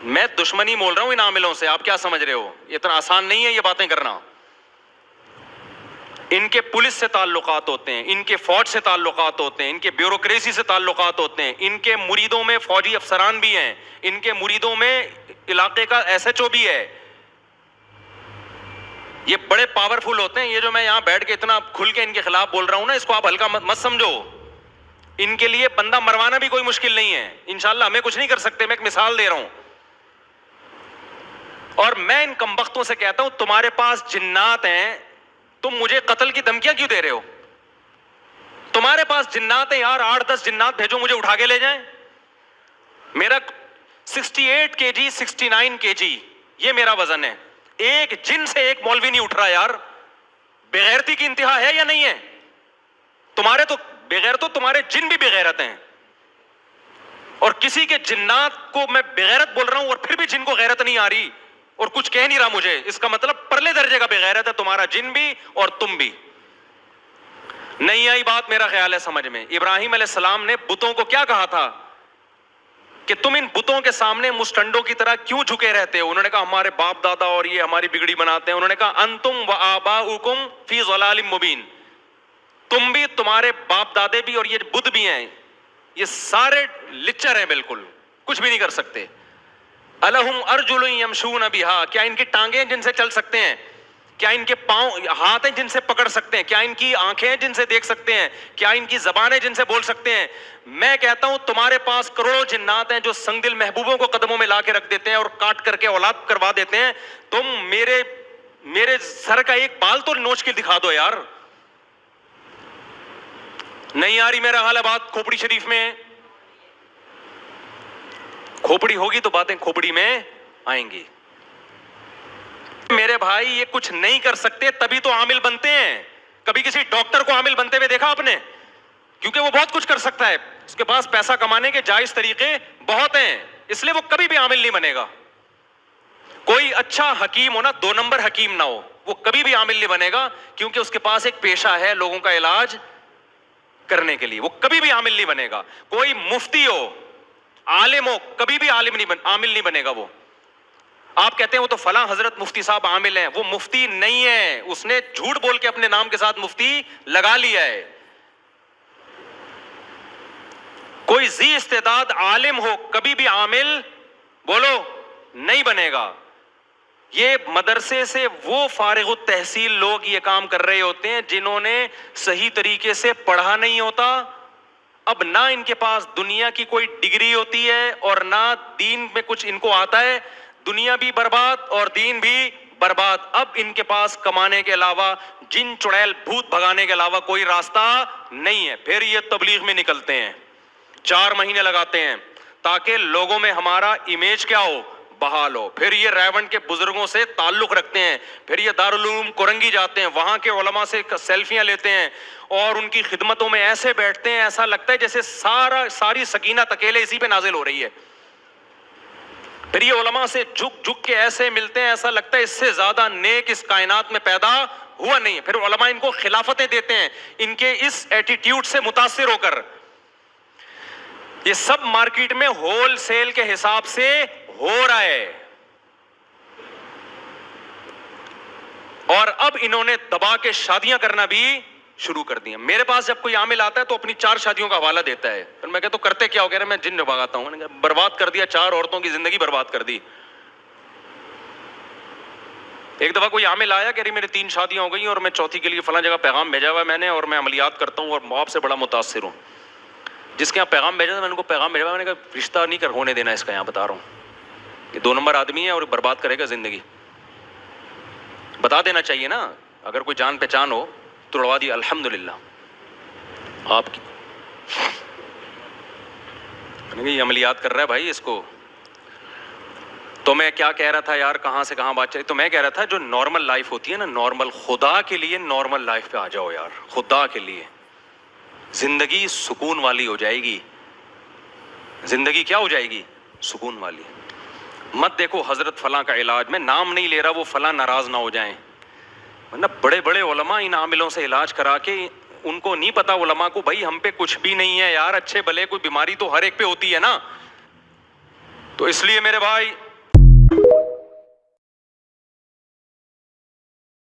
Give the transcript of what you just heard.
میں دشمنی بول رہا ہوں ان عاملوں سے، آپ کیا سمجھ رہے ہو؟ اتنا آسان نہیں ہے یہ باتیں کرنا. ان کے پولیس سے تعلقات ہوتے ہیں، ان کے فوج سے تعلقات ہوتے ہیں، ان کے بیوروکریسی سے تعلقات ہوتے ہیں، ان کے مریدوں میں فوجی افسران بھی ہیں، ان کے مریدوں میں علاقے کا ایس ایچ او بھی ہے. یہ بڑے پاورفل ہوتے ہیں. یہ جو میں یہاں بیٹھ کے اتنا کھل کے ان کے خلاف بول رہا ہوں نا، اس کو آپ ہلکا مت سمجھو. ان کے لیے بندہ مروانا بھی کوئی مشکل نہیں ہے. انشاءاللہ ہمیں کچھ نہیں کر سکتے. میں ایک مثال دے رہا ہوں. اور میں ان کمبختوں سے کہتا ہوں تمہارے پاس جنات ہیں، تم مجھے قتل کی دھمکیاں کیوں دے رہے ہو؟ تمہارے پاس جنات ہیں یار، 8-10 جنات بھیجو مجھے اٹھا کے لے جائیں. میرا 68 کے جی 69 کے جی یہ میرا وزن ہے. ایک جن سے ایک مولوی نہیں اٹھ رہا یار. بغیرتی کی انتہا ہے یا نہیں ہے؟ تمہارے تو بغیرتوں، تمہارے جن بھی بغیرت ہیں. اور کسی کے جنات کو میں بغیرت بول رہا ہوں اور پھر بھی جن کو غیرت نہیں آ رہی اور کچھ کہہ نہیں رہا مجھے. اس کا مطلب پرلے درجے کا بغیرت ہے تمہارا جن بھی اور تم بھی. نہیں آئی بات میرا خیال ہے سمجھ میں. ابراہیم علیہ السلام نے بتوں کو کیا کہا تھا کہ تم ان بتوں کے سامنے مستنڈوں کی طرح کیوں جھکے رہتے ہو؟ انہوں نے کہا ہمارے باپ دادا اور یہ ہماری بگڑی بناتے ہیں. انہوں نے کہا انتم و آباؤکم فی ضلال مبین. تم بھی، تمہارے باپ دادے بھی اور یہ بدھ بھی ہیں، یہ سارے لچر ہیں، بالکل کچھ بھی نہیں کر سکتے. الہم ارجل یمشون بہا، کیا ان کی ٹانگیں ہیں جن سے چل سکتے ہیں؟ کیا ان کے پاؤں، ہاتھ ہیں جن سے پکڑ سکتے ہیں؟ کیا ان کی آنکھیں ہیں جن سے دیکھ سکتے ہیں؟ کیا ان کی زبان ہے جن سے بول سکتے ہیں؟ میں کہتا ہوں تمہارے پاس کروڑوں جنات ہیں جو سنگ دل محبوبوں کو قدموں میں لا کے رکھ دیتے ہیں اور کاٹ کر کے اولاد کروا دیتے ہیں. تم میرے سر کا ایک بال تو نوچ کے دکھا دو یار. نہیں آ رہی میرا حال ہے بات کھوپڑی شریف میں؟ کھوپڑی ہوگی تو باتیں کھوپڑی میں آئیں گی. میرے بھائی یہ کچھ نہیں کر سکتے تبھی تو عامل بنتے ہیں. کبھی کسی ڈاکٹر کو عامل بنتے ہوئے دیکھا آپ نے؟ کیونکہ وہ بہت کچھ کر سکتا ہے، اس کے پاس پیسہ کمانے کے جائز طریقے بہت ہیں، اس لیے وہ کبھی بھی عامل نہیں بنے گا. کوئی اچھا حکیم ہو نا، 2 نمبر حکیم نہ ہو، وہ کبھی بھی عامل نہیں بنے گا، کیونکہ اس کے پاس ایک پیشہ ہے لوگوں کا علاج کرنے کے لیے. وہ کبھی بھی عامل نہیں بنے گا. کوئی مفتی ہو، عالم ہو، کبھی بھی عامل نہیں بنے گا. وہ آپ کہتے ہیں وہ تو فلاں حضرت مفتی صاحب عامل ہیں، وہ مفتی نہیں ہے، اس نے جھوٹ بول کے اپنے نام کے ساتھ مفتی لگا لیا ہے. کوئی ذی استعداد عالم ہو کبھی بھی عامل بولو نہیں بنے گا. یہ مدرسے سے وہ فارغ التحصیل لوگ یہ کام کر رہے ہوتے ہیں جنہوں نے صحیح طریقے سے پڑھا نہیں ہوتا. اب نہ ان کے پاس دنیا کی کوئی ڈگری ہوتی ہے اور نہ دین میں کچھ ان کو آتا ہے. دنیا بھی برباد اور دین بھی برباد. اب ان کے پاس کمانے کے علاوہ، جن چڑیل بھوت بھگانے کے علاوہ کوئی راستہ نہیں ہے. پھر یہ تبلیغ میں نکلتے ہیں، 4 مہینے لگاتے ہیں تاکہ لوگوں میں ہمارا امیج کیا ہو، بحال ہو. پھر یہ ریونڈ کے بزرگوں سے تعلق رکھتے ہیں، پھر یہ دارالعلوم کورنگی جاتے ہیں، وہاں کے علماء سے سیلفیاں لیتے ہیں اور ان کی خدمتوں میں ایسے بیٹھتے ہیں ایسا لگتا ہے جیسے ساری سکینت اکیلے اسی پہ نازل ہو رہی ہے. پھر یہ علماء سے جھک کے ایسے ملتے ہیں ایسا لگتا ہے اس سے زیادہ نیک اس کائنات میں پیدا ہوا نہیں ہے. پھر علماء ان کو خلافتیں دیتے ہیں ان کے اس ایٹیٹیوڈ سے متاثر ہو کر. یہ سب مارکیٹ میں ہول سیل کے حساب سے ہو رہا ہے. اور اب انہوں نے دبا کے شادیاں کرنا بھی شروع کر دی ہیں. میرے پاس جب کوئی عامل آتا ہے تو اپنی 4 شادیوں کا حوالہ دیتا ہے. پھر میں کہتا ہوں کرتے کیا ہو؟ کہہ رہے میں جن بھگاتا ہوں. میں نے کہا برباد کر دیا، 4 عورتوں کی زندگی برباد کر دی. ایک دفعہ کوئی عامل آیا کہ میری 3 شادیاں ہو گئی اور میں چوتھی کے لیے فلاں جگہ پیغام بھیجا ہوا ہے میں نے اور میں عملیات کرتا ہوں اور آپ سے بڑا متاثر ہوں. جس کے یہاں پیغام بھیجا تھا میں نے کو پیغام بھیجا، میں نے کہا رشتہ نہیں ہونے دینا اس کا، یہاں بتا رہا ہوں یہ 2 نمبر آدمی ہے اور برباد کرے گا زندگی. بتا دینا چاہیے نا، اگر کوئی جان پہچان ہو تو توڑوا دی. الحمدللہ آپ کی یہ عملیات کر رہا ہے بھائی اس کو. تو میں کیا کہہ رہا تھا یار، کہاں سے کہاں بات چلی. تو میں کہہ رہا تھا جو نارمل لائف ہوتی ہے نا، نارمل، خدا کے لیے نارمل لائف پہ آ جاؤ یار. خدا کے لیے زندگی سکون والی ہو جائے گی. زندگی کیا ہو جائے گی؟ سکون والی. مت دیکھو حضرت فلاں کا علاج، میں نام نہیں لے رہا، وہ فلاں ناراض نہ ہو جائیں. ورنہ بڑے بڑے علماء ان عاملوں سے علاج کرا کے ان کو نہیں پتا علماء کو بھائی ہم پہ کچھ بھی نہیں ہے یار. اچھے بھلے کوئی بیماری تو ہر ایک پہ ہوتی ہے نا. تو اس لیے میرے بھائی